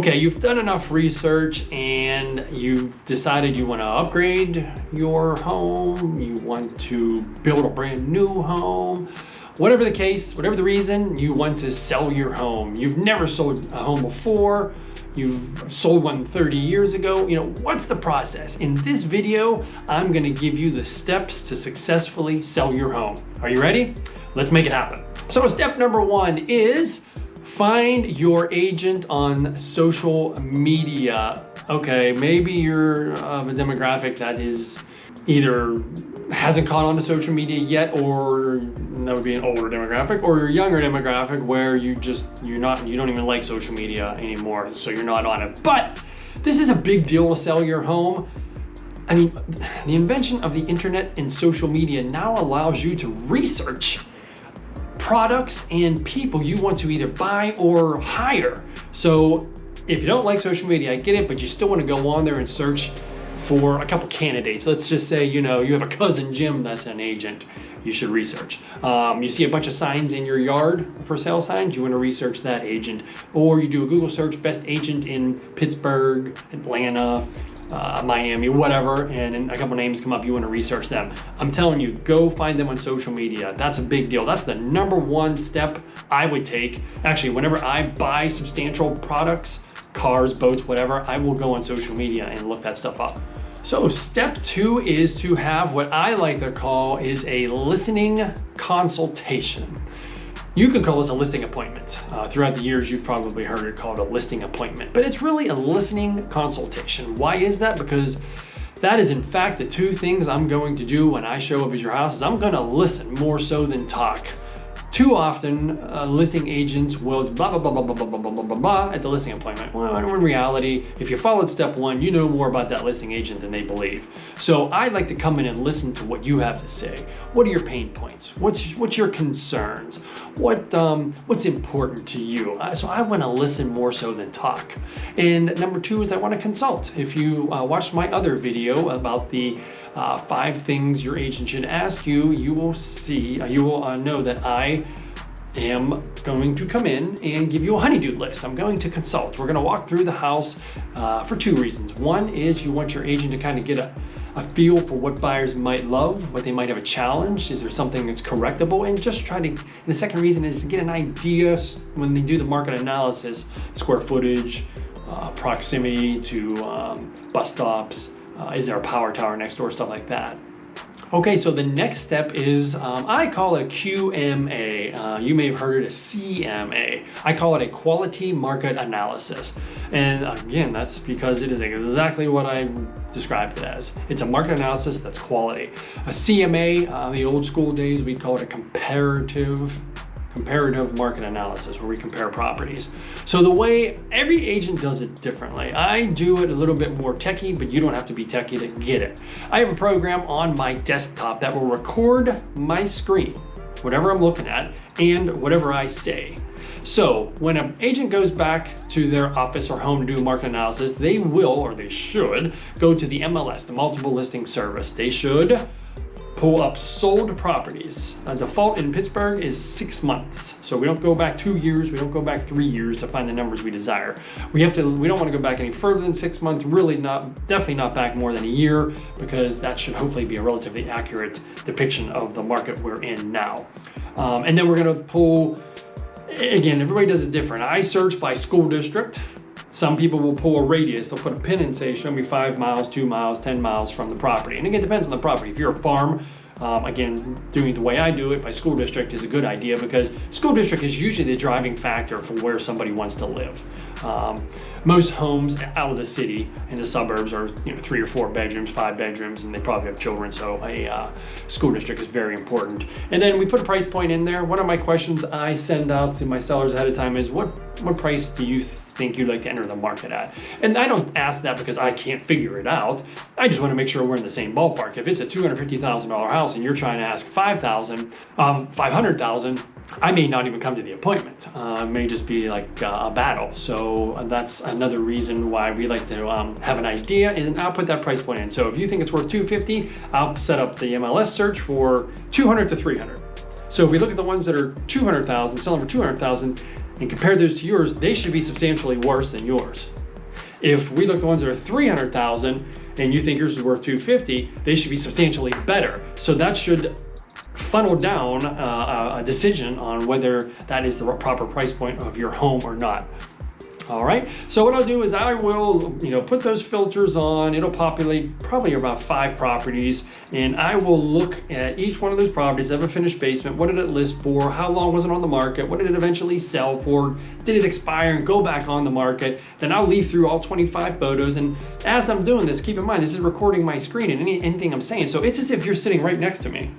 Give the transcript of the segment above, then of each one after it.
Okay, you've done enough research and you've decided you want to upgrade your home, you want to build a brand new home, whatever the case, whatever the reason, you want to sell your home. You've never sold a home before, you've sold one 30 years ago. What's the process? In this video, I'm going to give you the steps to successfully sell your home. Are you ready? Let's make it happen. So step number one is find your agent on social media. Okay, maybe you're of a demographic that is either hasn't caught on to social media yet, or that would be an older demographic, or a younger demographic where you don't even like social media anymore, so you're not on it. But this is a big deal to sell your home. I mean, the invention of the internet and social media now allows you to research products and people you want to either buy or hire. So if you don't like social media, I get it, but you still want to go on there and search for a couple candidates. Let's just say, you have a cousin Jim that's an agent. You should research. You see a bunch of signs in your yard for sale signs, you want to research that agent. Or you do a Google search, best agent in Pittsburgh, Atlanta, Miami, whatever, and a couple names come up, you want to research them. I'm telling you, go find them on social media. That's a big deal. That's the number one step I would take. Actually, whenever I buy substantial products, cars, boats, whatever, I will go on social media and look that stuff up. So step two is to have what I like to call is a listening consultation. You could call this a listing appointment. Throughout the years, you've probably heard it called a listing appointment, but it's really a listening consultation. Why is that? Because that is in fact the two things I'm going to do when I show up at your house. Is I'm going to listen more so than talk. Too often, listing agents will blah, blah, blah, blah, blah, blah, blah, blah, blah, blah at the listing appointment. Well, in reality, if you followed step one, you know more about that listing agent than they believe. So I like to come in and listen to what you have to say. What are your pain points? What's your concerns? What's important to you? So I want to listen more so than talk. And number two is I want to consult. If you watched my other video about the 5 things your agent should ask you, you will know that I am going to come in and give you a honey-do list. I'm going to consult. We're going to walk through the house for 2 reasons. One is you want your agent to kind of get a feel for what buyers might love, what they might have a challenge. Is there something that's correctable? And just try to, and the second reason is to get an idea when they do the market analysis, square footage, proximity to bus stops, is there a power tower next door, stuff like that. Okay, so the next step is, I call it a QMA. You may have heard it as CMA. I call it a quality market analysis. And again, that's because it is exactly what I described it as. It's a market analysis that's quality. A CMA, the old school days, we'd call it a comparative market analysis, where we compare properties. So the way every agent does it differently. I do it a little bit more techie, but you don't have to be techie to get it. I have a program on my desktop that will record my screen, whatever I'm looking at, and whatever I say. So when an agent goes back to their office or home to do a market analysis, they will, or they should, go to the MLS, the multiple listing service. They should pull up sold properties. Default in Pittsburgh is 6 months. So we don't go back 2 years, we don't go back 3 years to find the numbers we desire. We don't want to go back any further than 6 months, definitely not back more than a year, because that should hopefully be a relatively accurate depiction of the market we're in now. And then we're gonna pull, again, everybody does it different. I search by school district. Some people will pull a radius. They'll put a pin and say, show me 5 miles, 2 miles, 10 miles from the property. And again, it depends on the property. If you're a farm, again, doing it the way I do it by school district is a good idea, because school district is usually the driving factor for where somebody wants to live. Most homes out of the city in the suburbs are 3 or 4 bedrooms, 5 bedrooms, and they probably have children, so a school district is very important. And then we put a price point in there. One of my questions I send out to my sellers ahead of time is, what price do you think you'd like to enter the market at? And I don't ask that because I can't figure it out. I just want to make sure we're in the same ballpark. If it's a $250,000 house and you're trying to ask $500,000, I may not even come to the appointment. It may just be like a battle. So that's another reason why we like to have an idea, and I'll put that price point in. So if you think it's worth $250,000, I'll set up the MLS search for $200,000 to $300,000. So if we look at the ones that are $200,000, selling for $200,000, and compare those to yours, they should be substantially worse than yours. If we look at the ones that are 300,000 and you think yours is worth 250, they should be substantially better. So that should funnel down a decision on whether that is the proper price point of your home or not. All right, so what I'll do is I will, put those filters on. It'll populate probably about 5 properties, and I will look at each one of those properties. Have a finished basement. What did it list for? How long was it on the market? What did it eventually sell for? Did it expire and go back on the market? Then I'll leaf through all 25 photos, and as I'm doing this, keep in mind this is recording my screen and anything I'm saying, so it's as if you're sitting right next to me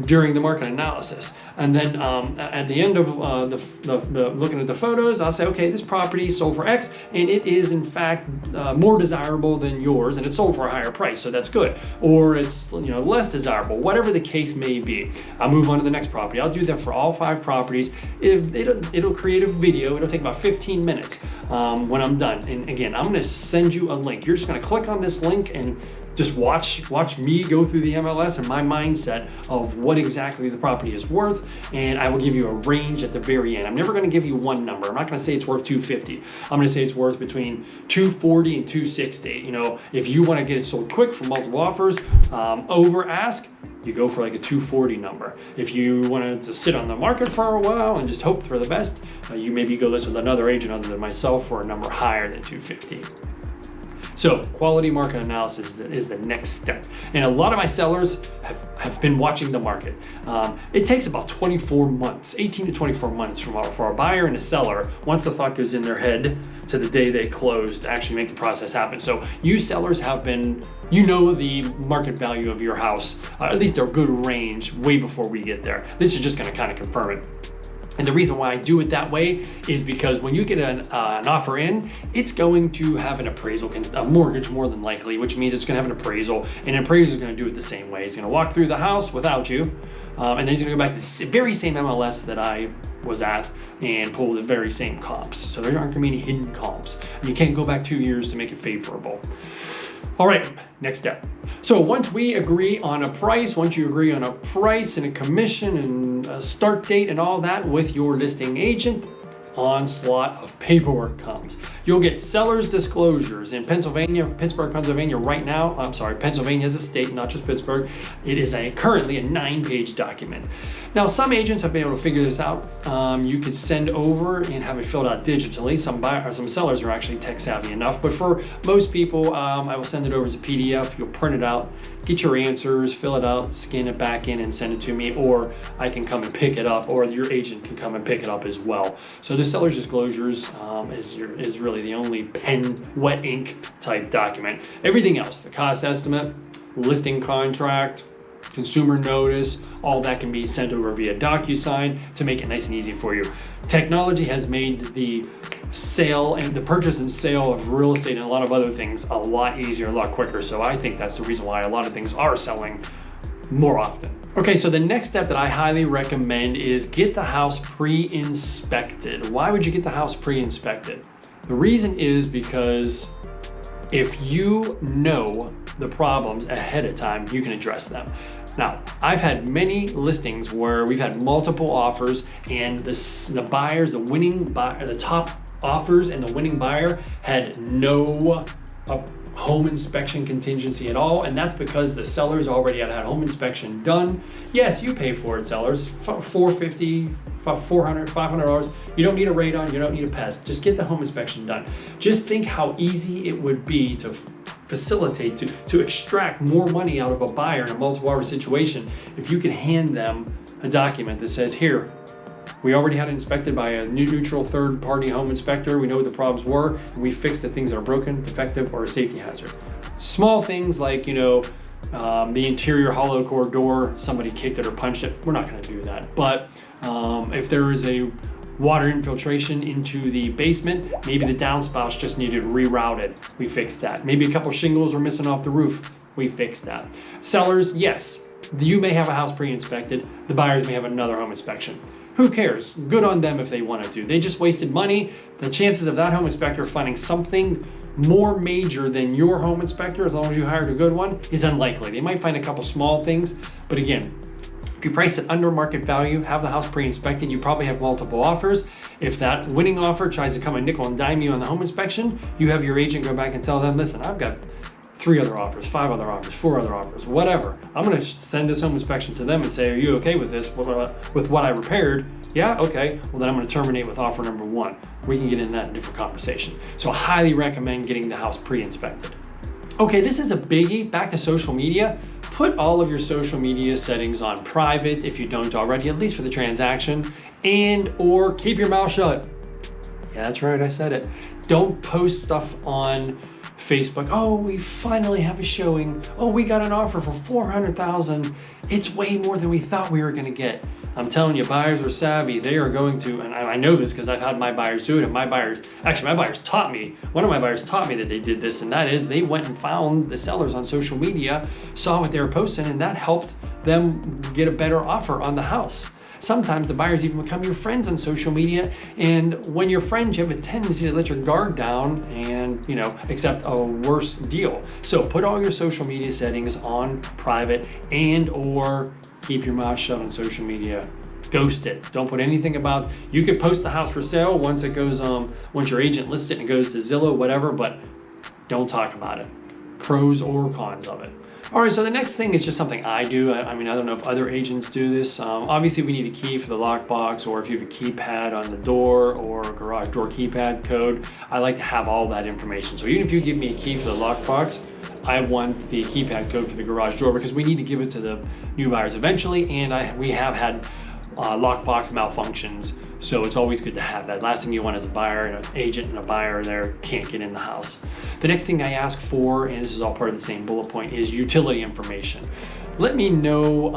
during the market analysis. And then at the end of the looking at the photos, I'll say, okay, this property sold for X, and it is in fact more desirable than yours, and it sold for a higher price, so that's good. Or it's less desirable, whatever the case may be. I'll move on to the next property. I'll do that for all 5 properties. It'll create a video. It'll take about 15 minutes when I'm done. And again, I'm gonna send you a link. You're just gonna click on this link and just watch me go through the MLS and my mindset of what exactly the property is worth, and I will give you a range at the very end. I'm never going to give you one number. I'm not going to say it's worth 250. I'm going to say it's worth between 240 and 260. If you want to get it sold quick for multiple offers, over ask, you go for like a 240 number. If you wanted to sit on the market for a while and just hope for the best, you maybe go list with another agent other than myself for a number higher than 250. So quality market analysis is the next step. And a lot of my sellers have been watching the market. It takes about 24 months, 18 to 24 months for a buyer and a seller, once the thought goes in their head to the day they close, to actually make the process happen. So you sellers have been, the market value of your house, at least a good range, way before we get there. This is just gonna kind of confirm it. And the reason why I do it that way is because when you get an offer in, it's going to have an appraisal, a mortgage more than likely, which means it's going to have an appraisal, and an appraiser is going to do it the same way. He's going to walk through the house without you, and then he's going to go back to the very same MLS that I was at and pull the very same comps. So there aren't going to be any hidden comps. And you can't go back 2 years to make it favorable. All right, next step. So once we agree on a price, once you agree on a price and a commission and a start date and all that with your listing agent, onslaught of paperwork comes. You'll get seller's disclosures in Pittsburgh, Pennsylvania right now. I'm sorry, Pennsylvania is a state, not just Pittsburgh. It is currently a 9-page document. Now, some agents have been able to figure this out. You could send over and have it filled out digitally. Some sellers are actually tech savvy enough, but for most people, I will send it over as a PDF. You'll print it out, get your answers, fill it out, scan it back in and send it to me, or I can come and pick it up, or your agent can come and pick it up as well. So the seller's disclosures is really the only pen, wet ink type document. Everything else, the cost estimate, listing contract, consumer notice, all that can be sent over via DocuSign to make it nice and easy for you. Technology has made the sale and the purchase and sale of real estate and a lot of other things a lot easier, a lot quicker. So I think that's the reason why a lot of things are selling more often. Okay, so the next step that I highly recommend is get the house pre-inspected. Why would you get the house pre-inspected? The reason is because if you know the problems ahead of time, you can address them. Now, I've had many listings where we've had multiple offers, and the buyers, the top offers and the winning buyer had no home inspection contingency at all, and that's because the sellers already had home inspection done. Yes, you pay for it, sellers, $450, $400, $500. You don't need a radon, you don't need a pest. Just get the home inspection done. Just think how easy it would be to facilitate, to extract more money out of a buyer in a multiple offer situation if you could hand them a document that says, here, we already had it inspected by a neutral third-party home inspector. We know what the problems were, and we fixed the things that are broken, defective, or a safety hazard. Small things like, the interior hollow core door, somebody kicked it or punched it. We're not going to do that. But if there is a water infiltration into the basement, maybe the downspouts just needed rerouted. We fixed that. Maybe a couple shingles were missing off the roof. We fixed that. Sellers, yes, you may have a house pre-inspected. The buyers may have another home inspection. Who cares? Good on them if they wanted to. They just wasted money. The chances of that home inspector finding something more major than your home inspector, as long as you hired a good one, is unlikely. They might find a couple small things, but again, If you price it under market value, have the house pre-inspected, you probably have multiple offers. If that winning offer tries to come and nickel and dime you on the home inspection, you have your agent go back and tell them, listen, I've got 3 other offers, 5 other offers, 4 other offers, whatever. I'm gonna send this home inspection to them and say, are you okay with this, with what I repaired? Yeah, okay, well then I'm gonna terminate with offer number 1. We can get in that in a different conversation. So I highly recommend getting the house pre-inspected. Okay, this is a biggie, back to social media. Put all of your social media settings on private if you don't already, at least for the transaction, and or keep your mouth shut. Yeah, that's right, I said it. Don't post stuff on Facebook. Oh, we finally have a showing. Oh, we got an offer for $400,000. It's way more than we thought we were gonna get. I'm telling you, buyers are savvy. They are going to, and I know this because I've had my buyers do it, and my buyers taught me, one of my buyers taught me that they did this, and that is they went and found the sellers on social media, saw what they were posting, and that helped them get a better offer on the house. Sometimes the buyers even become your friends on social media, and when you're friends, you have a tendency to let your guard down and, accept a worse deal. So put all your social media settings on private and or keep your mouth shut on social media. Ghost it. Don't put anything about, you could post the house for sale once it goes, once your agent lists it and it goes to Zillow, whatever, but don't talk about it. Pros or cons of it. All right, so the next thing is just something I do. I don't know if other agents do this. Obviously, we need a key for the lockbox, or if you have a keypad on the door or a garage door keypad code, I like to have all that information. So even if you give me a key for the lockbox, I want the keypad code for the garage door because we need to give it to the new buyers eventually, and we have had lockbox malfunctions, so it's always good to have that. Last thing you want is a buyer and an agent and a buyer there can't get in the house. The next thing I ask for, and this is all part of the same bullet point, is utility information. Let me know,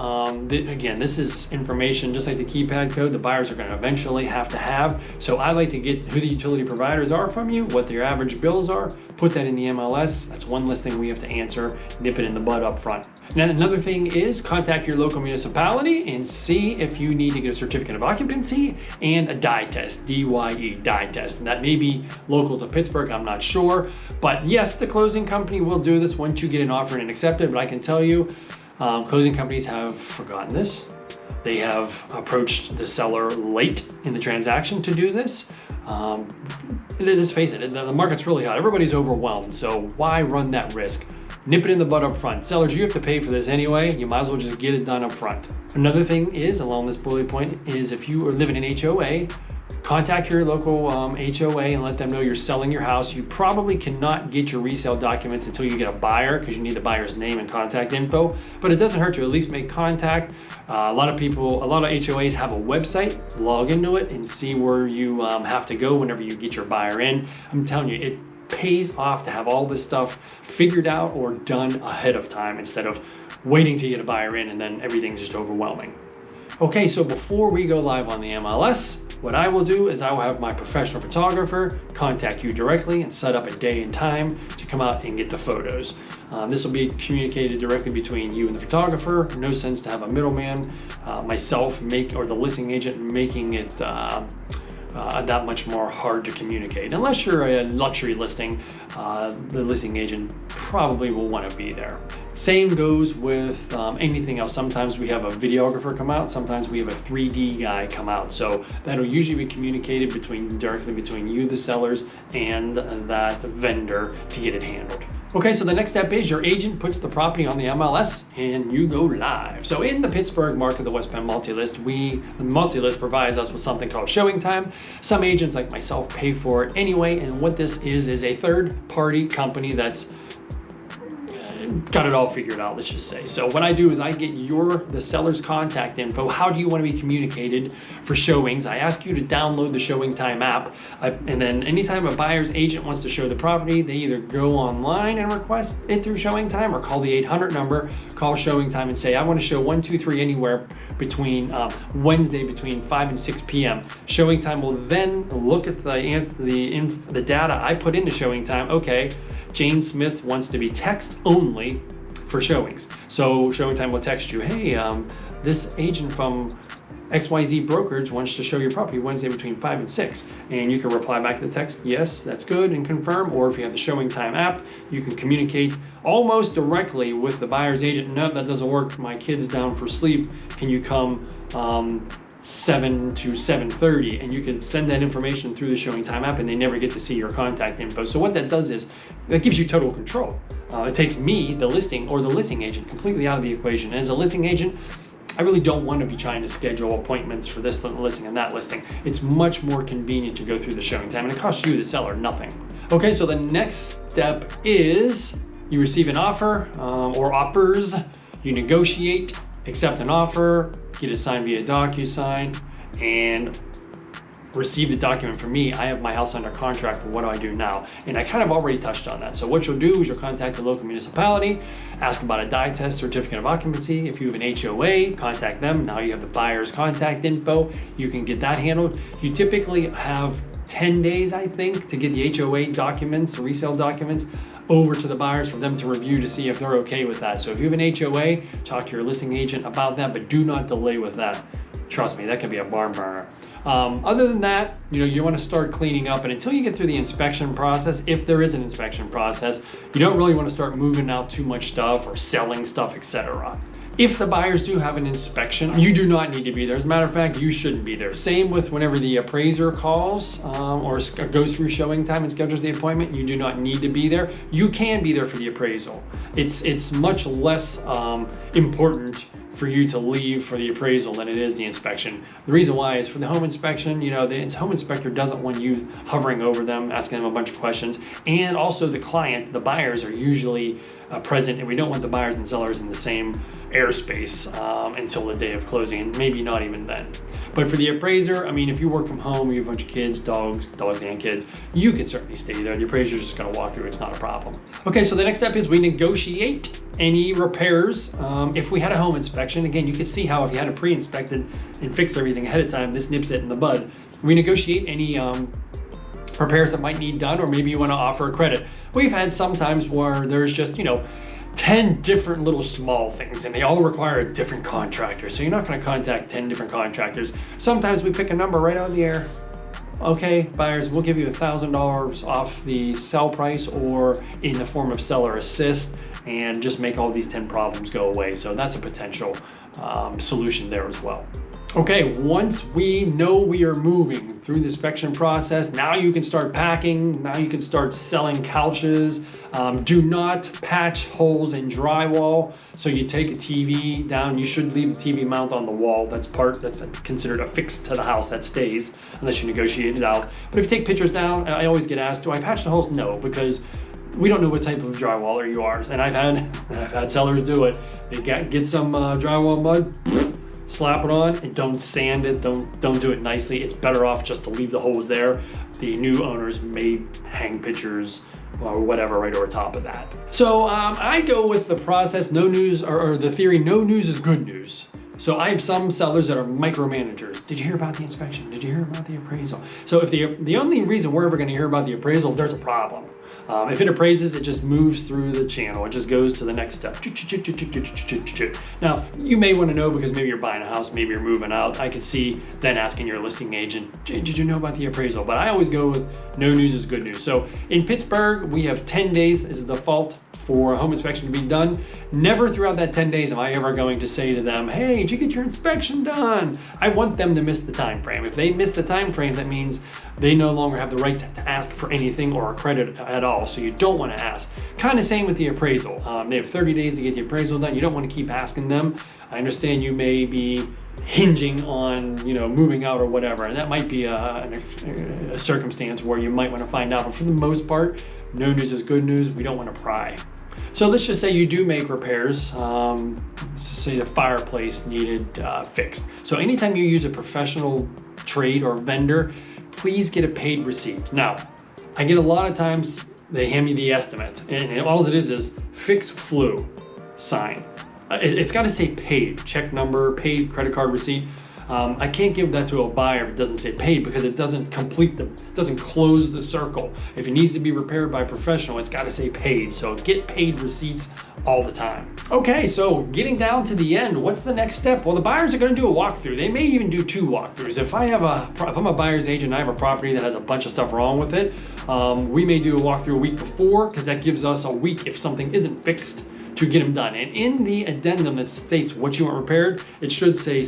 again, this is information just like the keypad code the buyers are going to eventually have to have. So I like to get who the utility providers are from you, what their average bills are, put that in the MLS. That's one less thing we have to answer, nip it in the bud up front. Now, another thing is contact your local municipality and see if you need to get a certificate of occupancy and a dye test, DYE, dye test. And that may be local to Pittsburgh, I'm not sure. But yes, the closing company will do this once you get an offer and accept it, but I can tell you, closing companies have forgotten this. They have approached the seller late in the transaction to do this. Let's face it, the market's really hot. Everybody's overwhelmed, so why run that risk? Nip it in the bud up front. Sellers, you have to pay for this anyway. You might as well just get it done up front. Another thing is, along this bullet point, is if you are living in HOA, contact your local HOA and let them know you're selling your house. You probably cannot get your resale documents until you get a buyer because you need the buyer's name and contact info, but it doesn't hurt to at least make contact. A lot of HOAs have a website. Log into it and see where you have to go whenever you get your buyer in. I'm telling you, it pays off to have all this stuff figured out or done ahead of time instead of waiting to get a buyer in and then everything's just overwhelming. Okay, so before we go live on the MLS, what I will do is I will have my professional photographer contact you directly and set up a day and time to come out and get the photos. This will be communicated directly between you and the photographer. No sense to have a middleman, myself or the listing agent making it that much more hard to communicate. Unless you're a luxury listing, the listing agent probably will want to be there. Same goes with anything else. Sometimes we have a videographer come out, sometimes we have a 3D guy come out. So that'll usually be communicated directly between you, the sellers, and that vendor to get it handled. Okay, so the next step is your agent puts the property on the MLS and you go live. So in the Pittsburgh market, the West Penn Multi-List, the Multi-List provides us with something called showing time. Some agents like myself pay for it anyway, and what this is a third-party company that's got it all figured out, let's just say. So what I do is I get the seller's contact info. How do you want to be communicated for showings? I ask you to download the Showing Time app, and then anytime a buyer's agent wants to show the property, they either go online and request it through Showing Time or call the 800 number, call Showing Time and say, I want to show 1, 2, 3 anywhere between Wednesday between 5 and 6 p.m. Showing Time will then look at the data I put into Showing Time. Okay, Jane Smith wants to be text only for showings. So Showing Time will text you, hey, this agent from XYZ brokerage wants to show your property Wednesday between 5 and 6. And you can reply back to the text, yes, that's good, and confirm. Or if you have the Showing Time app, you can communicate almost directly with the buyer's agent. No, that doesn't work. My kid's down for sleep. Can you come 7 to 7:30? And you can send that information through the Showing Time app, and they never get to see your contact info. So what that does is that gives you total control. It takes me, the listing or the listing agent, completely out of the equation. As a listing agent, I really don't want to be trying to schedule appointments for this listing and that listing. It's much more convenient to go through the Showing Time, and it costs you, the seller, nothing. Okay, so the next step is you receive an offer or offers, you negotiate, accept an offer, get it signed via DocuSign, and receive the document from me. I have my house under contract, but what do I do now? And I kind of already touched on that. So what you'll do is you'll contact the local municipality, ask about a die test certificate of occupancy. If you have an HOA, contact them. Now you have the buyer's contact info. You can get that handled. You typically have 10 days, I think, to get the HOA documents, the resale documents, over to the buyers for them to review to see if they're okay with that. So if you have an HOA, talk to your listing agent about that, but do not delay with that. Trust me, that can be a barn burner. Other than that, you want to start cleaning up, and until you get through the inspection process, if there is an inspection process, you don't really want to start moving out too much stuff or selling stuff, etc. If the buyers do have an inspection, you do not need to be there. As a matter of fact, you shouldn't be there. Same with whenever the appraiser calls or goes through Showing Time and schedules the appointment, you do not need to be there. You can be there for the appraisal. It's much less important for you to leave for the appraisal than it is the inspection. The reason why is for the home inspection, the home inspector doesn't want you hovering over them, asking them a bunch of questions. And also the client, the buyers are usually present, and we don't want the buyers and sellers in the same airspace until the day of closing, and maybe not even then. But for the appraiser, if you work from home, you have a bunch of kids, dogs and kids, you can certainly stay there. The appraiser's just gonna walk through, it's not a problem. Okay, so the next step is we negotiate any repairs. If we had a home inspection, again, you can see how if you had it pre-inspected and fixed everything ahead of time, this nips it in the bud. We negotiate any repairs that might need done, or maybe you want to offer a credit. We've had some times where there's just 10 different little small things, and they all require a different contractor, so you're not going to contact 10 different contractors. Sometimes we pick a number right out of the air. Okay, buyers, we'll give you $1,000 off the sell price or in the form of seller assist, and just make all these 10 problems go away. So that's a potential solution there as well. Okay, once we know we are moving through the inspection process, now you can start packing, now you can start selling couches. Do not patch holes in drywall. So you take a TV down, you should leave the TV mount on the wall. That's considered affixed to the house, that stays, unless you negotiate it out. But if you take pictures down, I always get asked, do I patch the holes? No, because we don't know what type of drywaller you are. And I've had sellers do it. They get some drywall mud, slap it on, and don't sand it, don't do it nicely. It's better off just to leave the holes there. The new owners may hang pictures or whatever right over top of that. So I go with the process, no news, or the theory, no news is good news. So I have some sellers that are micromanagers. Did you hear about the inspection? Did you hear about the appraisal? So if the only reason we're ever gonna hear about the appraisal, there's a problem. If it appraises, it just moves through the channel. It just goes to the next step. Now, you may want to know because maybe you're buying a house, maybe you're moving out. I could see then asking your listing agent, did you know about the appraisal? But I always go with no news is good news. So in Pittsburgh, we have 10 days as the default for a home inspection to be done. Never throughout that 10 days am I ever going to say to them, hey, did you get your inspection done? I want them to miss the time frame. If they miss the time frame, that means they no longer have the right to ask for anything or a credit at all. So you don't want to ask. Kind of same with the appraisal. They have 30 days to get the appraisal done. You don't want to keep asking them. I understand you may be hinging on moving out or whatever, and that might be a circumstance where you might want to find out. But for the most part, no news is good news. We don't want to pry. So let's just say you do make repairs. Let's say the fireplace needed fixed. So anytime you use a professional trade or vendor, please get a paid receipt. Now, I get a lot of times they hand me the estimate, and all it is fix flu, sign. It's got to say paid, check number, paid credit card receipt. I can't give that to a buyer if it doesn't say paid, because it doesn't doesn't close the circle. If it needs to be repaired by a professional, it's got to say paid. So get paid receipts all the time. Okay, so getting down to the end, what's the next step? Well, the buyers are going to do a walkthrough. They may even do 2 walkthroughs. If I'm a buyer's agent and I have a property that has a bunch of stuff wrong with it, we may do a walkthrough a week before, because that gives us a week if something isn't fixed to get them done. And in the addendum that states what you want repaired, it should say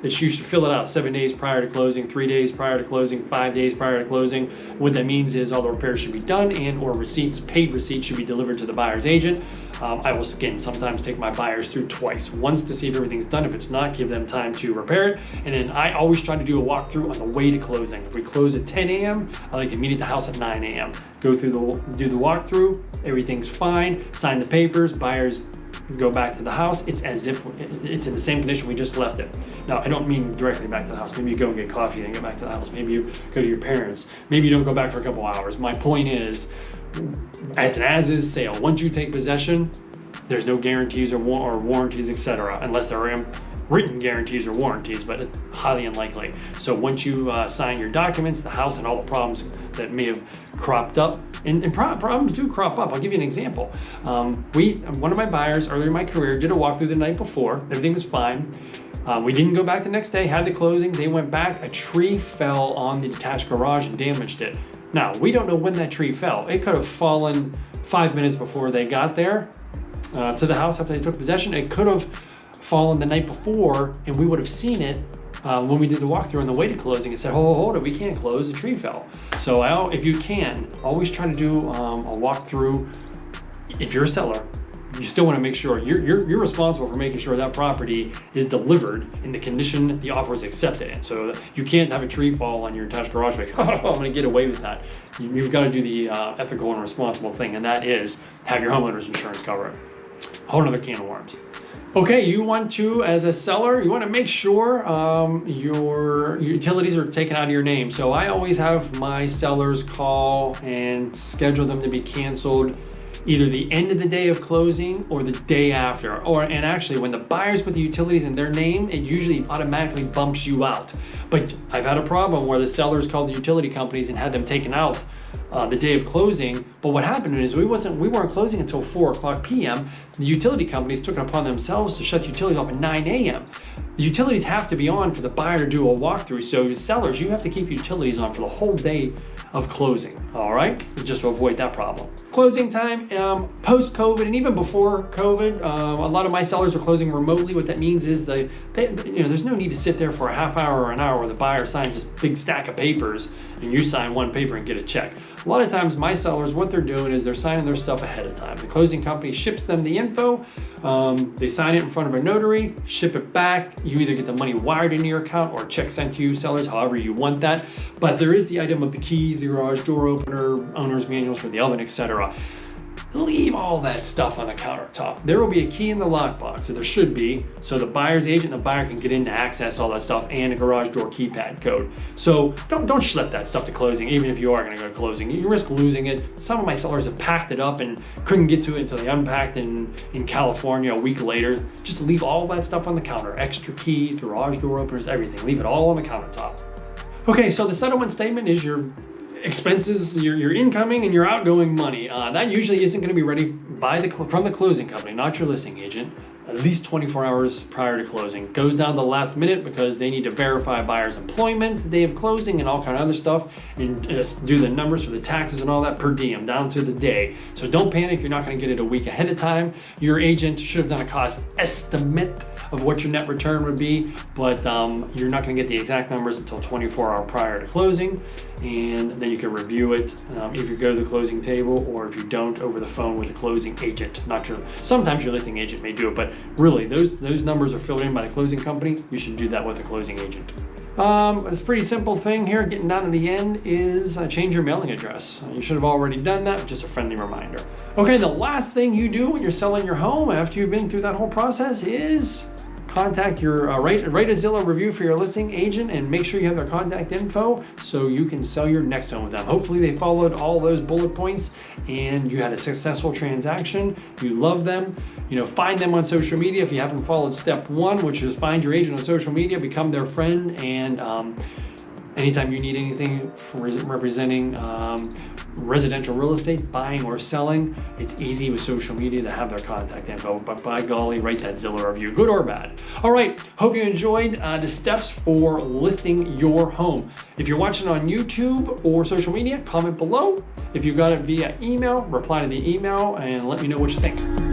that you should fill it out 7 days prior to closing, 3 days prior to closing, 5 days prior to closing. What that means is all the repairs should be done and or receipts, paid receipts, should be delivered to the buyer's agent. I will, again, sometimes take my buyers through twice. Once to see if everything's done. If it's not, give them time to repair it. And then I always try to do a walkthrough on the way to closing. If we close at 10 a.m., I like to meet at the house at 9 a.m. Go through do the walkthrough, everything's fine, sign the papers, buyers go back to the house. It's as if it's in the same condition we just left it. Now, I don't mean directly back to the house. Maybe you go and get coffee and get back to the house. Maybe you go to your parents. Maybe you don't go back for a couple hours. My point is, it's an as-is sale. Once you take possession, there's no guarantees or warranties, etc., unless there are written guarantees or warranties, but it's highly unlikely. So once you sign your documents, the house and all the problems that may have cropped up, and problems do crop up. I'll give you an example. One of my buyers earlier in my career did a walkthrough the night before. Everything was fine. We didn't go back the next day, had the closing. They went back. A tree fell on the detached garage and damaged it. Now, we don't know when that tree fell. It could have fallen 5 minutes before they got there to the house after they took possession. It could have fallen the night before, and we would have seen it when we did the walkthrough on the way to closing and said, hold it, we can't close, the tree fell. So if you can, always try to do a walkthrough. If you're a seller, you still want to make sure you're responsible for making sure that property is delivered in the condition the offer is accepted in. So you can't have a tree fall on your attached garage like, oh, I'm going to get away with that. You've got to do the ethical and responsible thing, and that is have your homeowner's insurance cover it. Whole other can of worms. Okay, you want to, as a seller, you want to make sure your utilities are taken out of your name. So I always have my sellers call and schedule them to be canceled either the end of the day of closing or the day after. And actually, when the buyers put the utilities in their name, it usually automatically bumps you out. But I've had a problem where the sellers called the utility companies and had them taken out the day of closing. But what happened is we weren't closing until 4:00 p.m. The utility companies took it upon themselves to shut utilities off at 9 a.m. The utilities have to be on for the buyer to do a walkthrough. So as sellers, you have to keep utilities on for the whole day of closing, all right? Just to avoid that problem. Closing time, post-COVID and even before COVID, a lot of my sellers are closing remotely. What that means is there's no need to sit there for a half hour or an hour where the buyer signs this big stack of papers and you sign one paper and get a check. A lot of times my sellers, what they're doing is they're signing their stuff ahead of time. The closing company ships them the info, they sign it in front of a notary, ship it back. You either get the money wired into your account or a check sent to you, sellers, however you want that. But there is the item of the keys, the garage door opener, owner's manuals for the oven, etc. Leave all that stuff on the countertop. There will be a key in the lockbox, so there should be, so the buyer's agent and the buyer can get in to access all that stuff, and a garage door keypad code. So don't schlep that stuff to closing, even if you are going to go to closing. You risk losing it. Some of my sellers have packed it up and couldn't get to it until they unpacked in California a week later. Just leave all that stuff on the counter. Extra keys, garage door openers, everything. Leave it all on the countertop. Okay, so the settlement statement is your expenses, your incoming and your outgoing money. That usually isn't going to be ready from the closing company, not your listing agent, at least 24 hours prior to closing. Goes down to the last minute because they need to verify a buyer's employment the day of closing and all kind of other stuff, and do the numbers for the taxes and all that per diem down to the day. So don't panic, you're not going to get it a week ahead of time. Your agent should have done a cost estimate of what your net return would be, but you're not going to get the exact numbers until 24 hours prior to closing, and then you can review it if you go to the closing table, or if you don't, over the phone with the closing agent. Sometimes your listing agent may do it, but really those numbers are filled in by the closing company. You should do that with the closing agent. It's a pretty simple thing here. Getting down to the end is change your mailing address. You should have already done that, just a friendly reminder. Okay, the last thing you do when you're selling your home after you've been through that whole process is contact your, write a Zillow review for your listing agent and make sure you have their contact info so you can sell your next home with them. Hopefully they followed all those bullet points and you had a successful transaction. You love them. You know, find them on social media if you haven't followed step 1, which is find your agent on social media, become their friend, and anytime you need anything for representing residential real estate, buying or selling, it's easy with social media to have their contact info. But by golly, write that Zillow review, good or bad. All right, hope you enjoyed the steps for listing your home. If you're watching on YouTube or social media, comment below. If you got it via email, reply to the email and let me know what you think.